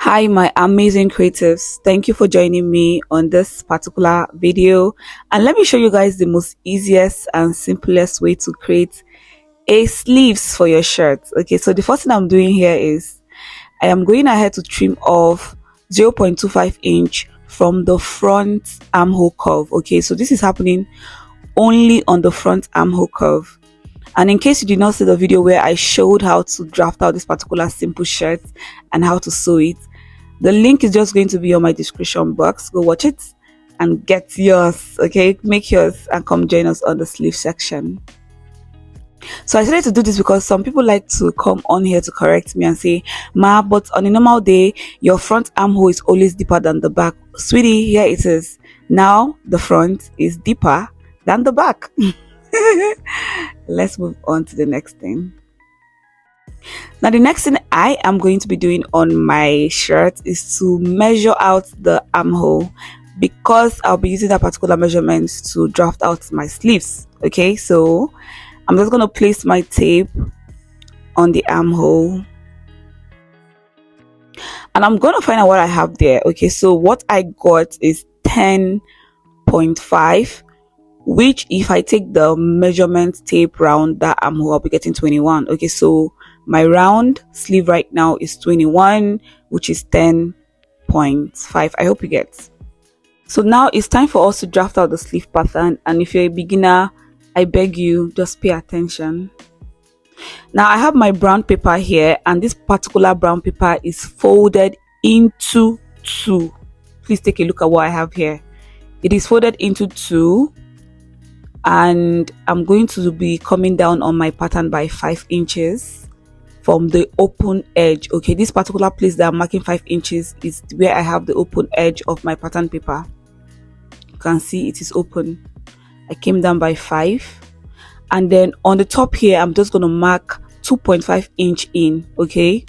Hi, my amazing creatives. Thank you for joining me on this particular video. And let me show you guys the most easiest and simplest way to create a sleeves for your shirt. Okay, so the first thing I'm doing here is I am going ahead to trim off 0.25 inch from the front armhole curve. Okay, so this is happening only on the front armhole curve. And in case you did not see the video where I showed how to draft out this particular simple shirt and how to sew it, the link is just going to be on my description box. Go watch it and get yours. Okay, make yours and come join us on the sleeve section. So I decided to do this because some people like to come on here to correct me and say, Ma, but on a normal day your front armhole is always deeper than the back. Sweetie, here it is. Now the front is deeper than the back. Let's move on to the next thing. Now the next thing I am going to be doing on my shirt is to measure out the armhole, because I'll be using that particular measurement to draft out my sleeves. Okay, so I'm just going to place my tape on the armhole and I'm going to find out what I have there. Okay, so what I got is 10.5, which if I take the measurement tape round that armhole, I'll be getting 21. Okay, so my round sleeve right now is 21, which is 10.5. I hope you get. So now it's time for us to draft out the sleeve pattern, and if you're a beginner, I beg you, just pay attention. Now I have my brown paper here, and this particular brown paper is folded into two. Please take a look at what I have here. It is folded into two, and I'm going to be coming down on my pattern by 5 inches from the open edge. Okay, this particular place that I'm marking 5 inches is where I have the open edge of my pattern paper. You can see it is open. I came down by 5, and then on the top here I'm just going to mark 2.5 inch in. Okay,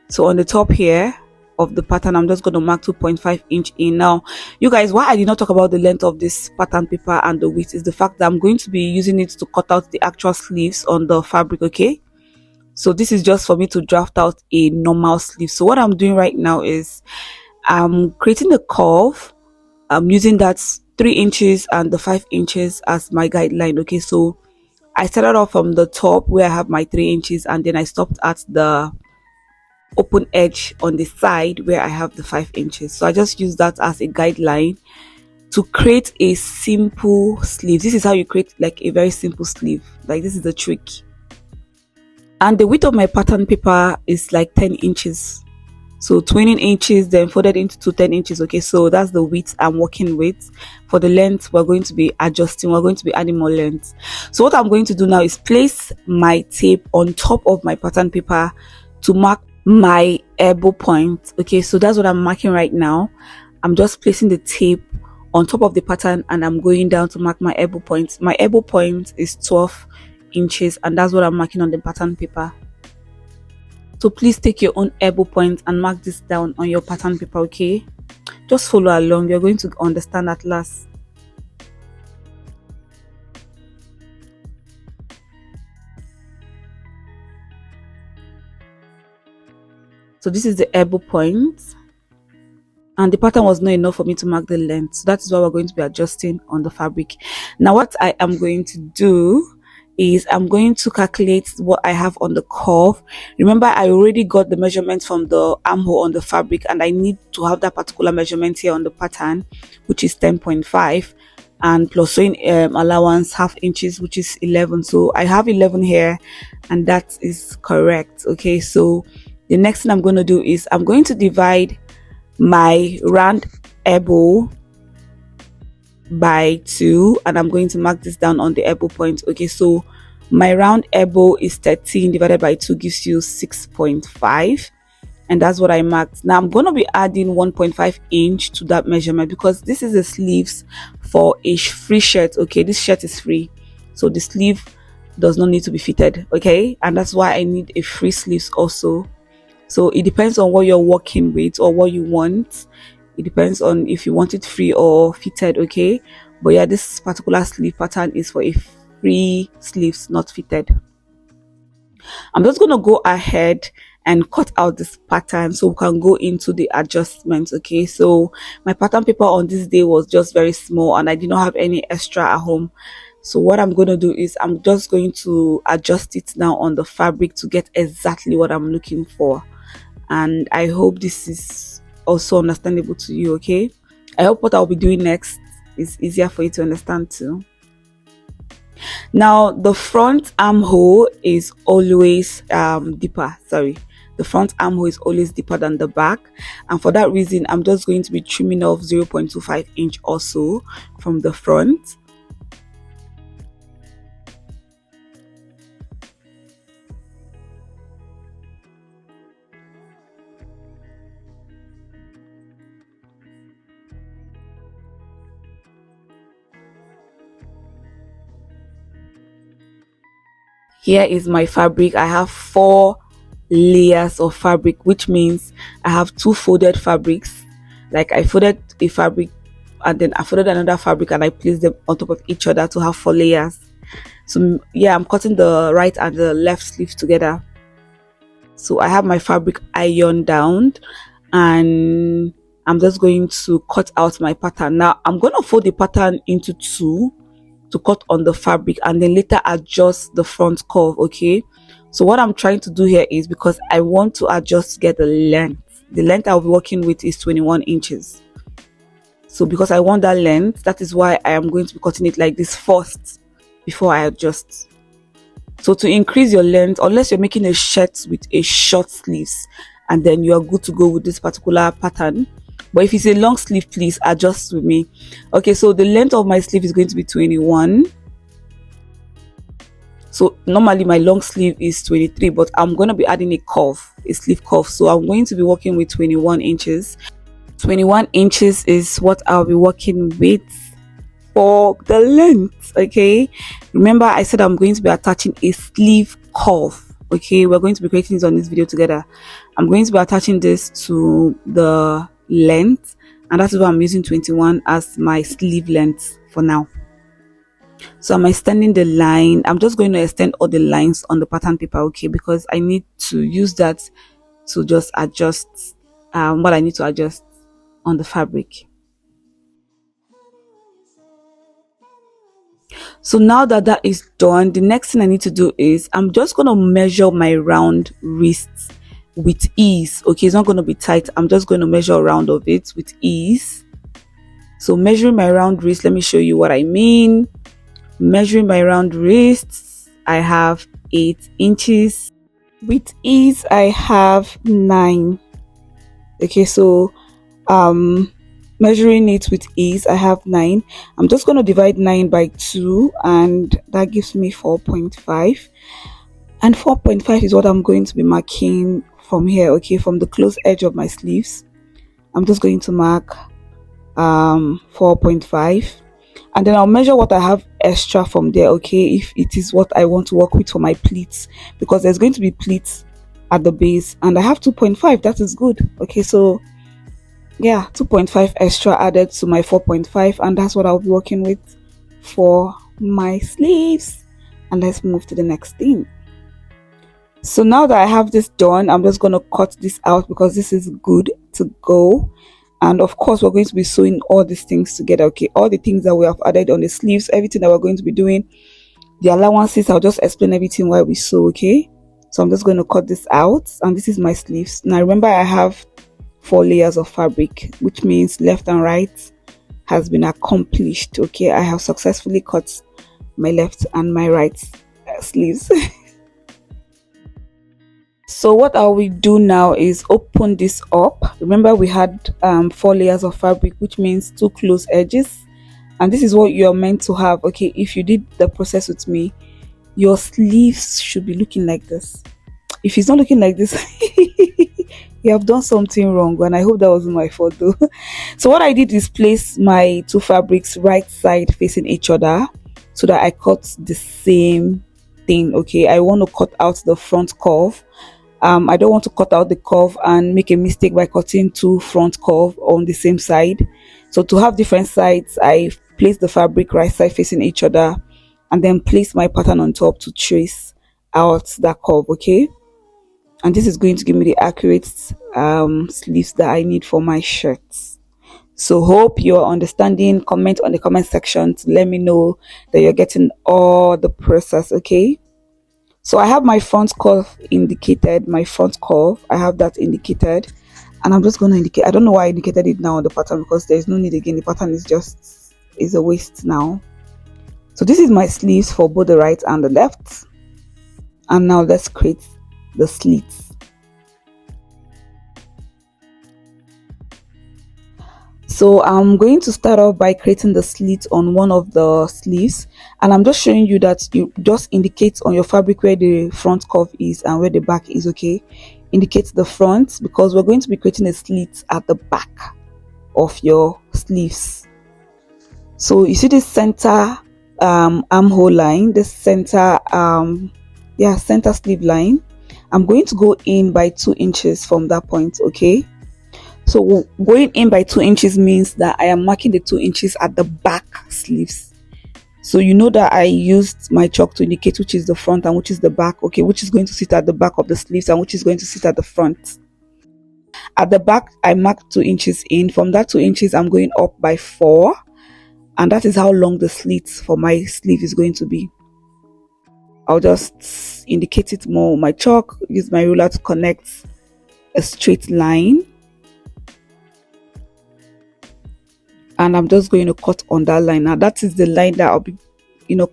so on the top here of the pattern I'm just going to mark 2.5 inch in. Now you guys, why I did not talk about the length of this pattern paper and the width is the fact that I'm going to be using it to cut out the actual sleeves on the fabric. Okay, so this is just for me to draft out a normal sleeve. So what I'm doing right now is I'm creating the curve. I'm using that 3 inches and the 5 inches as my guideline. Okay, so I started off from the top where I have my 3 inches, and then I stopped at the open edge on the side where I have the 5 inches. So I just use that as a guideline to create a simple sleeve. This is how you create like a very simple sleeve. Like, this is the trick. And the width of my pattern paper is like 10 inches. So 20 inches then folded into 10 inches. Okay, so that's the width I'm working with. For the length, we're going to be adjusting. We're going to be adding more length. So what I'm going to do now is place my tape on top of my pattern paper to mark my elbow point. Okay, so that's what I'm marking right now. I'm just placing the tape on top of the pattern and I'm going down to mark my elbow point. My elbow point is 12 inches, and that's what I'm marking on the pattern paper. So please take your own elbow point and mark this down on your pattern paper. Okay, just follow along, you're going to understand at last. So this is the elbow point, and the pattern was not enough for me to mark the length, so that is why we're going to be adjusting on the fabric. Now what I am going to do is I'm going to calculate what I have on the curve. Remember, I already got the measurement from the armhole on the fabric, and I need to have that particular measurement here on the pattern, which is 10.5, and plus sewing allowance half inches, which is 11. So I have 11 here, and that is correct. Okay, so the next thing I'm going to do is I'm going to divide my round elbow by 2, and I'm going to mark this down on the elbow point. Okay, so my round elbow is 13 divided by 2 gives you 6.5, and that's what I marked. Now I'm going to be adding 1.5 inch to that measurement because this is the sleeves for a free shirt. Okay, this shirt is free, so the sleeve does not need to be fitted. Okay, and that's why I need a free sleeves also. So it depends on what you're working with or what you want. It depends on if you want it free or fitted. Okay, but yeah, this particular sleeve pattern is for a free sleeves, not fitted. I'm just going to go ahead and cut out this pattern so we can go into the adjustments. Okay, so my pattern paper on this day was just very small and I did not have any extra at home. So what I'm going to do is I'm just going to adjust it now on the fabric to get exactly what I'm looking for. And I hope this is also understandable to you. Okay, I hope what I'll be doing next is easier for you to understand too. Now the front armhole is always deeper, sorry, the front armhole is always deeper than the back, and for that reason I'm just going to be trimming off 0.25 inch or so from the front. Here is my fabric. I have 4 layers of fabric, which means I have 2 folded fabrics. Like I folded a fabric and then I folded another fabric and I placed them on top of each other to have 4 layers. So yeah, I'm cutting the right and the left sleeve together. So I have my fabric ironed down and I'm just going to cut out my pattern. Now I'm going to fold the pattern into 2 to cut on the fabric and then later adjust the front curve. Okay, so what I'm trying to do here is, because I want to adjust to get the length I'll be working with is 21 inches. So because I want that length, that is why I am going to be cutting it like this first before I adjust. So to increase your length, unless you're making a shirt with a short sleeves, and then you are good to go with this particular pattern. But if it's a long sleeve, please adjust with me. Okay, so the length of my sleeve is going to be 21. So normally my long sleeve is 23, but I'm going to be adding a curve, a sleeve curve. So I'm going to be working with 21 inches. 21 inches is what I'll be working with for the length. Okay, remember I said I'm going to be attaching a sleeve curve. Okay, we're going to be creating this on this video together. I'm going to be attaching this to the length, and that's why I'm using 21 as my sleeve length for now. So I'm extending the line. I'm just going to extend all the lines on the pattern paper, okay, because I need to use that to just adjust what I need to adjust on the fabric. So now that that is done, the next thing I need to do is I'm just going to measure my round wrists with ease. Okay, it's not going to be tight. I'm just going to measure around of it with ease. So measuring my round wrist, let me show you what I mean. Measuring my round wrists, I have 8 inches. With ease, I have 9. Okay, so measuring it with ease, I have 9. I'm just going to divide 9 by 2 and that gives me 4.5, and 4.5 is what I'm going to be marking from here. Okay, from the close edge of my sleeves, I'm just going to mark 4.5, and then I'll measure what I have extra from there. Okay, if it is what I want to work with for my pleats, because there's going to be pleats at the base and I have 2.5. that is good. Okay, so yeah, 2.5 extra added to my 4.5, and that's what I'll be working with for my sleeves. And let's move to the next thing. So now that I have this done, I'm just going to cut this out because this is good to go. And of course, we're going to be sewing all these things together. Okay, all the things that we have added on the sleeves, everything that we're going to be doing, the allowances, I'll just explain everything while we sew. Okay, so I'm just going to cut this out, and this is my sleeves. Now remember, I have 4 layers of fabric, which means left and right has been accomplished. Okay, I have successfully cut my left and my right sleeves. So what I will do now is open this up. Remember, we had 4 layers of fabric, which means 2 close edges, and this is what you're meant to have. Okay, if you did the process with me, your sleeves should be looking like this. If it's not looking like this, you have done something wrong, and I hope that wasn't my fault though. So what I did is place my 2 fabrics right side facing each other so that I cut the same thing. Okay, I want to cut out the front curve. I don't want to cut out the curve and make a mistake by cutting 2 front curve on the same side. So to have different sides, I place the fabric right side facing each other and then place my pattern on top to trace out that curve. Okay, and this is going to give me the accurate sleeves that I need for my shirts. So hope you're understanding. Comment on the comment section to let me know that you're getting all the process. Okay, so I have my front curve indicated, my front curve, I have that indicated, and I'm just going to indicate. I don't know why I indicated it now on the pattern, because there's no need again. The pattern is a waste now. So this is my sleeves for both the right and the left, and now let's create the slits. So I'm going to start off by creating the slit on one of the sleeves, and I'm just showing you that you just indicate on your fabric where the front curve is and where the back is. Okay, indicate the front, because we're going to be creating a slit at the back of your sleeves. So you see this center armhole line, this center center sleeve line. I'm going to go in by 2 inches from that point. Okay, so going in by 2 inches means that I am marking the 2 inches at the back sleeves. So you know that I used my chalk to indicate which is the front and which is the back. Okay, which is going to sit at the back of the sleeves and which is going to sit at the front. At the back, I marked 2 inches in. From that 2 inches, I'm going up by 4, and that is how long the slit for my sleeve is going to be. I'll just indicate it more with my chalk, use my ruler to connect a straight line, and I'm just going to cut on that line. Now that is the line that I'll be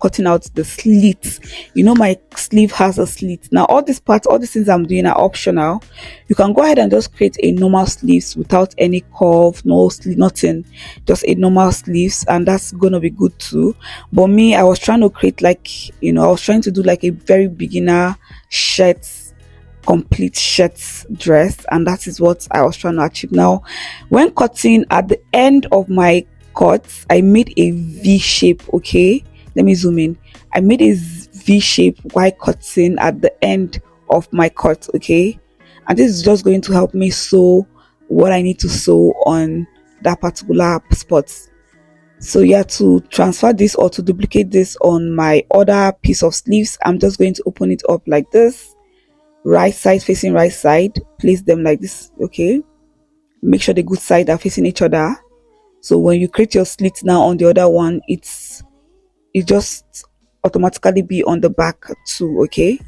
cutting out the slit. My sleeve has a slit. Now all these parts, all these things I'm doing are optional. You can go ahead and just create a normal sleeves without any curve, no slit, nothing, just a normal sleeves, and that's gonna be good too. But me, I was trying to create I was trying to do like a very beginner shirt, complete shirt dress, and that is what I was trying to achieve. Now when cutting, at the end of my cuts, I made a V shape. Okay, let me zoom in. I made a V shape while cutting at the end of my cut. Okay, and this is just going to help me sew what I need to sew on that particular spot. So yeah, to transfer this or to duplicate this on my other piece of sleeves, I'm just going to open it up like this, right side facing right side, place them like this. Okay, make sure the good side are facing each other. So when you create your slit now on the other one, it just automatically be on the back too. Okay,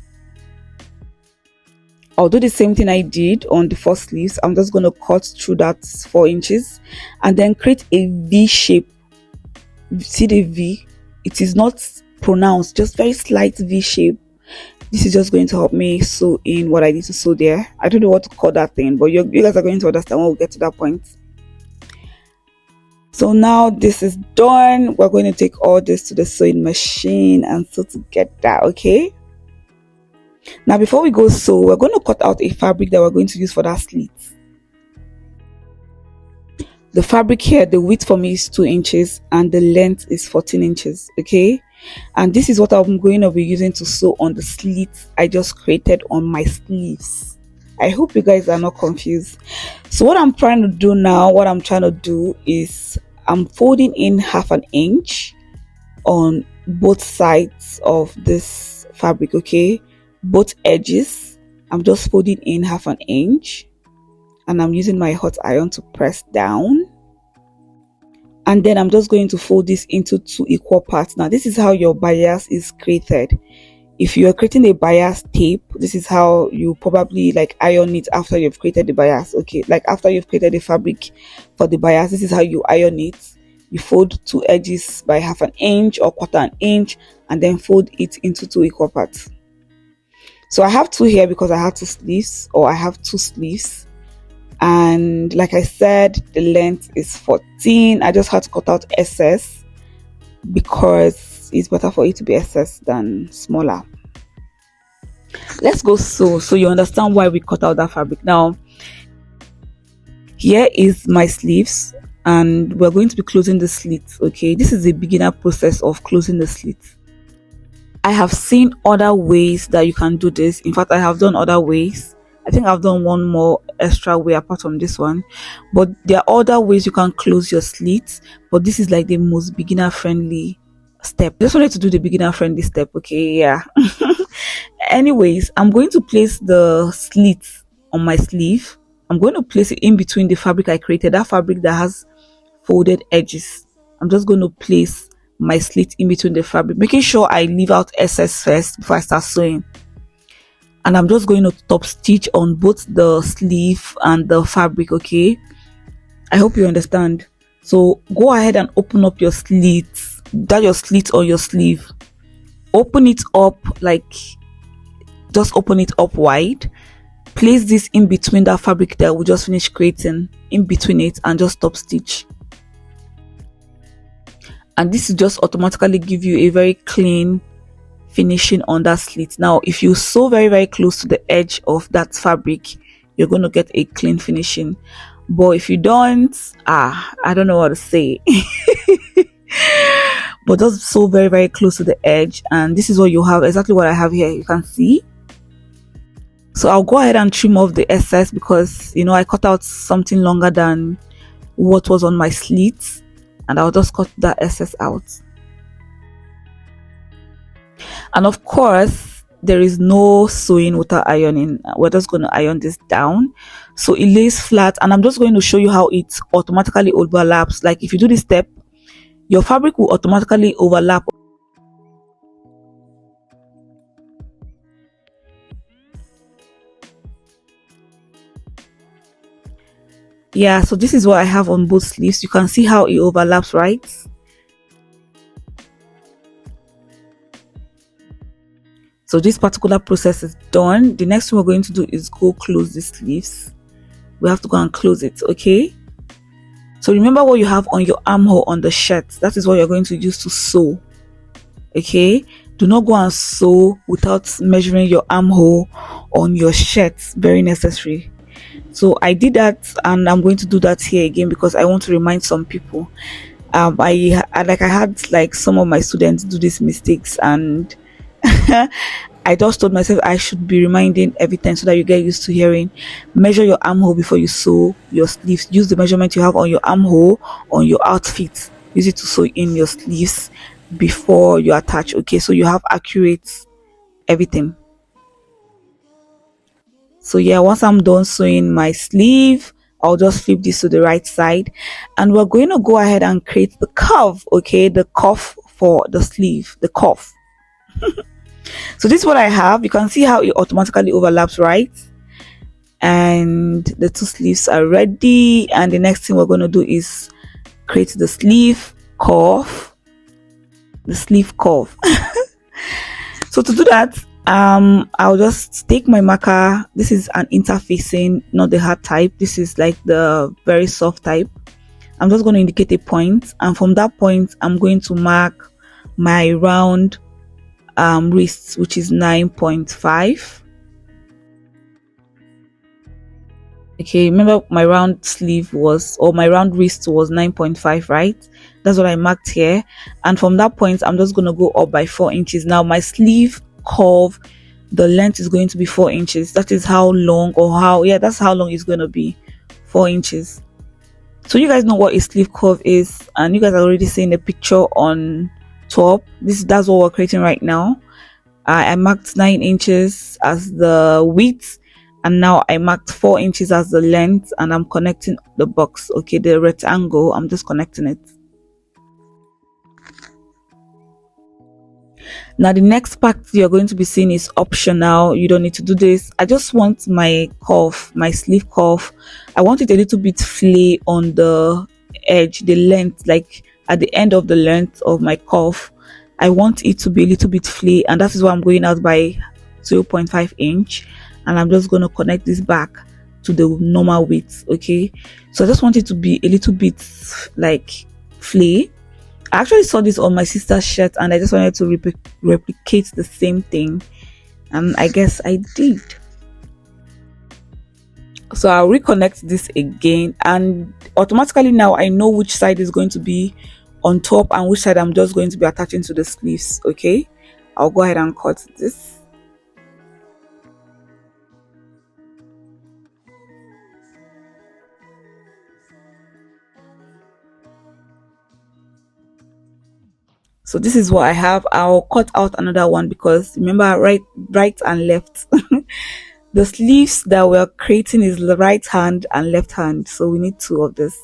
I'll do the same thing I did on the first sleeves. I'm just going to cut through that 4 inches and then create a V shape. See the V, it is not pronounced, just very slight V shape. This is just going to help me sew in what I need to sew there. I don't know what to call that thing, but you guys are going to understand when we get to that point. So now this is done. We're going to take all this to the sewing machine and sew together. Okay, now before we go sew, we're going to cut out a fabric that we're going to use for that slit. The fabric here, the width for me is 2 inches and the length is 14 inches. Okay, and this is what I'm going to be using to sew on the slits I just created on my sleeves. I hope you guys are not confused. So what I'm trying to do now, is I'm folding in 1/2 inch on both sides of this fabric. Okay, both edges, I'm just folding in 1/2 inch, and I'm using my hot iron to press down, and then I'm just going to fold this into 2 equal parts. Now this is how your bias is created. If you are creating a bias tape, this is how you probably iron it after you've created the bias. Okay, after you've created the fabric for the bias, this is how you iron it. You fold 2 edges by 1/2 inch or 1/4 inch and then fold it into 2 equal parts. So I have 2 here because I have 2 sleeves, or I have 2 sleeves, and like I said, the length is 14. I just had to cut out excess because it's better for it to be excess than smaller. Let's go sew so you understand why we cut out that fabric. Now here is my sleeves and we're going to be closing the slit. Okay, this is the beginner process of closing the slit. I have seen other ways that you can do this. In fact, I have done other ways. I think I've done one more extra way apart from this one, but there are other ways you can close your slits, but this is like the most beginner friendly step. Just wanted to do the beginner friendly step. Okay, yeah. Anyways, I'm going to place the slit on my sleeve. I'm going to place it in between the fabric I created, that fabric that has folded edges. I'm just going to place my slit in between the fabric, making sure I leave out excess first before I start sewing. And I'm just going to top stitch on both the sleeve and the fabric. Okay, I hope you understand. So go ahead and open up your slit, that your slit on your sleeve. Open it up, like just open it up wide. Place this in between that fabric that we just finished creating, in between it, and just top stitch. And this will just automatically give you a very clean finishing on that slit. Now if you sew very close to the edge of that fabric, you're going to get a clean finishing. But if you don't, I don't know what to say. But just sew very close to the edge, and this is what you have, exactly what I have here. You can see. So I'll go ahead and trim off the excess, because I cut out something longer than what was on my slit, and I'll just cut that excess out. And of course, there is no sewing without ironing. We're just going to iron this down so it lays flat, and I'm just going to show you how it automatically overlaps. Like if you do this step, your fabric will automatically overlap. Yeah, so this is what I have on both sleeves. You can see how it overlaps, right? So this particular process is done. The next thing we're going to do is go close the sleeves. We have to go and close it. Okay, so remember what you have on your armhole on the shirt. That is what you're going to use to sew. Okay, do not go and sew without measuring your armhole on your shirt. Very necessary. So I did that, and I'm going to do that here again because I want to remind some people. I had like some of my students do these mistakes, and I just told myself I should be reminding every time so that you get used to hearing. Measure your armhole before you sew your sleeves. Use the measurement you have on your armhole on your outfit. Use it to sew in your sleeves before you attach. Okay, so you have accurate everything. So yeah, once I'm done sewing my sleeve, I'll just flip this to the right side, and we're going to go ahead and create the curve. Okay, the cuff for the sleeve, the cuff. So this is what I have. You can see how it automatically overlaps, right? And the two sleeves are ready, and the next thing we're going to do is create the sleeve cuff. The sleeve cuff. So to do that, I'll just take my marker. This is an interfacing, not the hard type. This is like the very soft type. I'm just going to indicate a point, and from that point I'm going to mark my round wrist, which is 9.5. Okay, remember my round sleeve was, or my round wrist was 9.5, right? That's what I marked here. And from that point I'm just going to go up by 4 inches. Now my sleeve curve, the length is going to be 4 inches. That is how long, or how, yeah, that's how long it's going to be, 4 inches. So you guys know what a sleeve curve is, and you guys are already seeing the picture on top. That's what we're creating right now. I marked 9 inches as the width, and now I marked 4 inches as the length, and I'm connecting the box. Okay, the rectangle, I'm just connecting it. Now the next part you're going to be seeing is optional. You don't need to do this. I just want my cuff, my sleeve cuff, I want it a little bit flay on the edge, the length, like at the end of the length of my cuff. I want it to be a little bit flay, and that is why I'm going out by 0.5 inch, and I'm just going to connect this back to the normal width. Okay, so I just want it to be a little bit like flay. I actually saw this on my sister's shirt, and I just wanted to replicate the same thing, and I guess I did. So I'll reconnect this again, and automatically now I know which side is going to be on top and which side I'm just going to be attaching to the sleeves. Okay, I'll go ahead and cut this. So this is what I have. I'll cut out another one because remember, right and left. The sleeves that we're creating is the right hand and left hand, so we need two of this.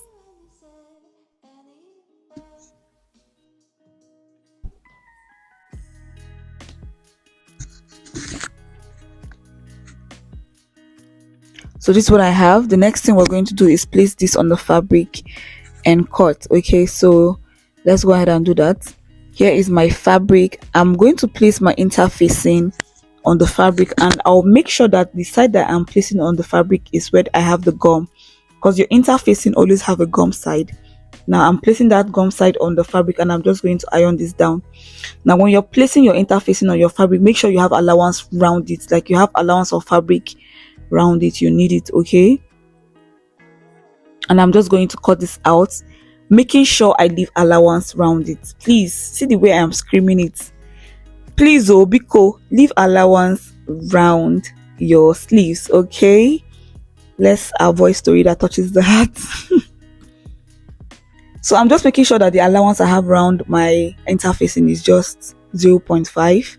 So this is what I have. The next thing we're going to do is place this on the fabric and cut. Okay, so let's go ahead and do that. Here is my fabric. I'm going to place my interfacing on the fabric, and I'll make sure that the side that I'm placing on the fabric is where I have the gum, because your interfacing always have a gum side. Now I'm placing that gum side on the fabric, and I'm just going to iron this down. Now when you're placing your interfacing on your fabric, make sure you have allowance round it, like you have allowance of fabric round it, you need it. Okay, and I'm just going to cut this out, making sure I leave allowance round it. Please see the way I'm screaming it. Please, oh Biko, leave allowance round your sleeves. Okay, let's avoid story that touches the heart. So I'm just making sure that the allowance I have around my interfacing is just 0.5,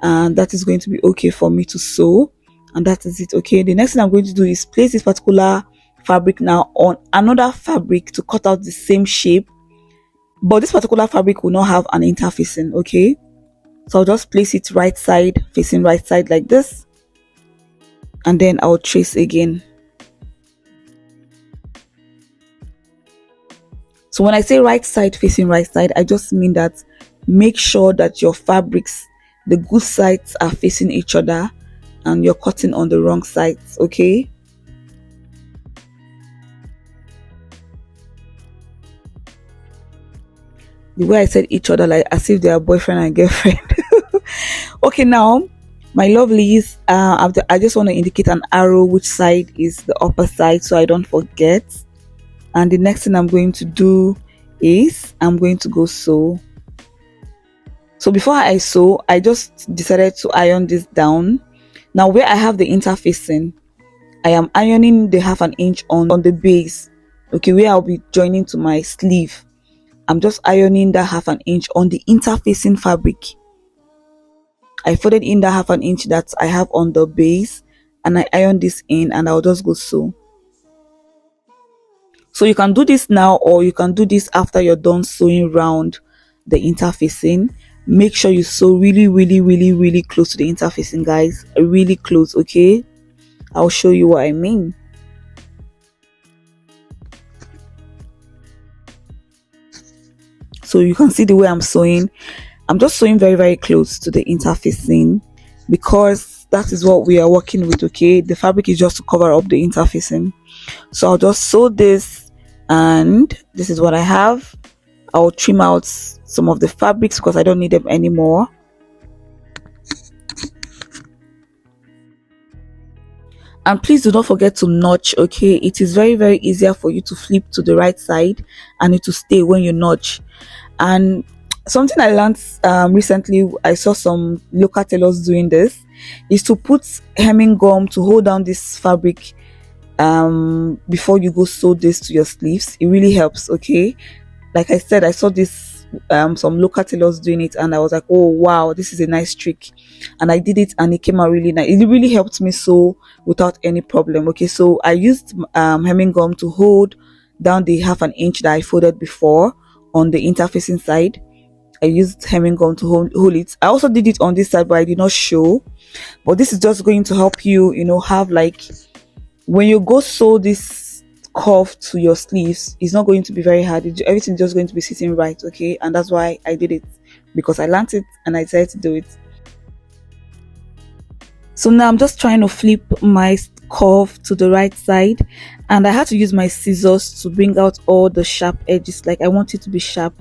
and that is going to be okay for me to sew, and that is it. Okay, the next thing I'm going to do is place this particular fabric now on another fabric to cut out the same shape, but this particular fabric will not have an interfacing. Okay, so I'll just place it right side facing right side like this, and then I'll trace again. So when I say right side facing right side, I just mean that make sure that your fabrics, the good sides are facing each other and you're cutting on the wrong sides. Okay, the way I said each other, like as if they are boyfriend and girlfriend. Okay, now my lovelies, I just want to indicate an arrow which side is the upper side so I don't forget. And the next thing I'm going to do is I'm going to go sew. So before I sew, I just decided to iron this down. Now where I have the interfacing, I am ironing the 1/2 inch on the base. Okay, where I'll be joining to my sleeve, I'm just ironing that 1/2 inch on the interfacing fabric. I folded in that 1/2 inch that I have on the base, and I iron this in, and I'll just go sew. So you can do this now, or you can do this after you're done sewing round the interfacing. Make sure you sew really close to the interfacing, guys, really close. Okay, I'll show you what I mean. So you can see the way I'm sewing. I'm just sewing very close to the interfacing because that is what we are working with. Okay, the fabric is just to cover up the interfacing. So I'll just sew this, and this is what I have. I'll trim out some of the fabrics because I don't need them anymore. And please do not forget to notch. Okay, it is very easier for you to flip to the right side and it to stay when you notch. And something I learned recently, I saw some local tailors doing this, is to put hemming gum to hold down this fabric before you go sew this to your sleeves. It really helps. Okay, like I said, I saw this some local tailors doing it, and I was like, oh wow, this is a nice trick, and I did it and it came out really nice. It really helped me sew without any problem. Okay, so I used hemming gum to hold down the 1/2 inch that I folded before on the interfacing side. I used hemming gum to hold it. I also did it on this side, but I did not show. But this is just going to help you, you know, have like, when you go sew this curve to your sleeves, it's not going to be very hard. Everything's just going to be sitting right. Okay, and that's why I did it, because I learned it and I decided to do it. So now I'm just trying to flip my curve to the right side, and I had to use my scissors to bring out all the sharp edges. Like I want it to be sharp,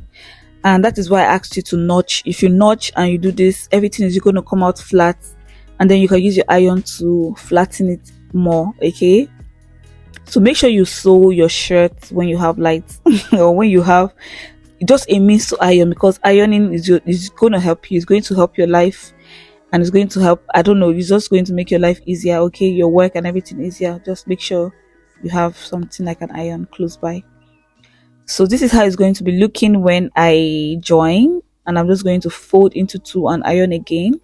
and that is why I asked you to notch. If you notch and you do this, everything is going to come out flat, and then you can use your iron to flatten it more. Okay, so make sure you sew your shirt when you have lights or when you have just a means to iron, because ironing is going to help you. It's going to help your life, and it's going to help, I don't know, it's just going to make your life easier. Okay, your work and everything easier. Just make sure you have something like an iron close by. So this is how it's going to be looking when I join. and I'm just going to fold into two and iron again.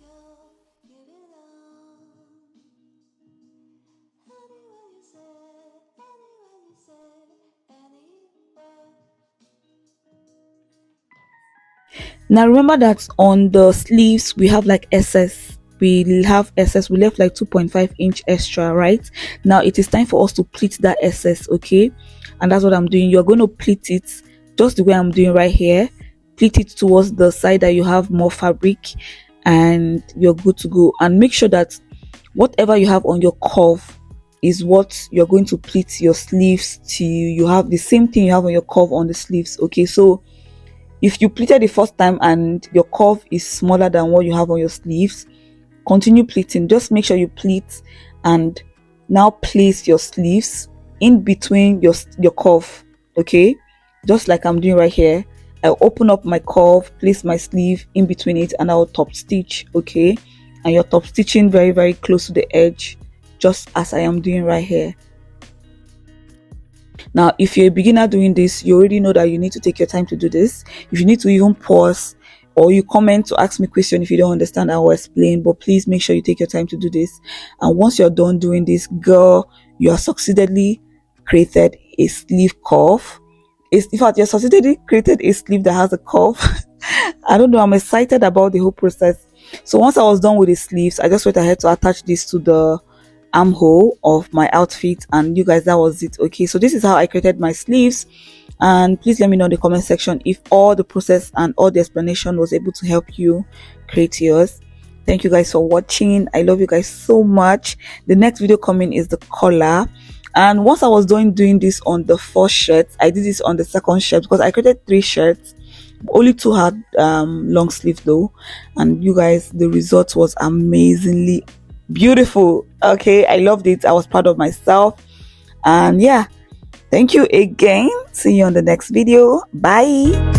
Now remember that on the sleeves we have like excess. We have excess. We left like 2.5 inch extra, right? Now it is time for us to pleat that excess, okay? And that's what I'm doing. You're going to pleat it just the way I'm doing right here. Pleat it towards the side that you have more fabric, and you're good to go. And make sure that whatever you have on your curve is what you're going to pleat your sleeves to. You have the same thing you have on your curve on the sleeves, okay? So if you pleated the first time and your curve is smaller than what you have on your sleeves, continue pleating. Just make sure you pleat and now place your sleeves in between your curve, okay? Just like I'm doing right here. I'll open up my curve, place my sleeve in between it, and I'll top stitch, okay? And you're top stitching very, very close to the edge, just as I am doing right here. Now, if you're a beginner doing this, you already know that you need to take your time to do this. If you need to even pause or you comment to ask me question if you don't understand, I will explain, but please make sure you take your time to do this. And once you're done doing this, girl, you have succeededly created a sleeve curve. In fact, you have succeededly created a sleeve that has a curve. I don't know, I'm excited about the whole process. So once I was done with the sleeves, I just went ahead to attach this to the armhole of my outfit, and you guys, that was it. Okay, so this is how I created my sleeves, and please let me know in the comment section if all the process and all the explanation was able to help you create yours. Thank you guys for watching. I love you guys so much. The next video coming is the collar, and once I was doing this on the first shirt, I did this on the second shirt because I created 3 shirts. Only 2 had long sleeve though, and you guys, the result was amazingly beautiful. Okay, I loved it. I was proud of myself, and yeah, thank you again. See you on the next video. Bye.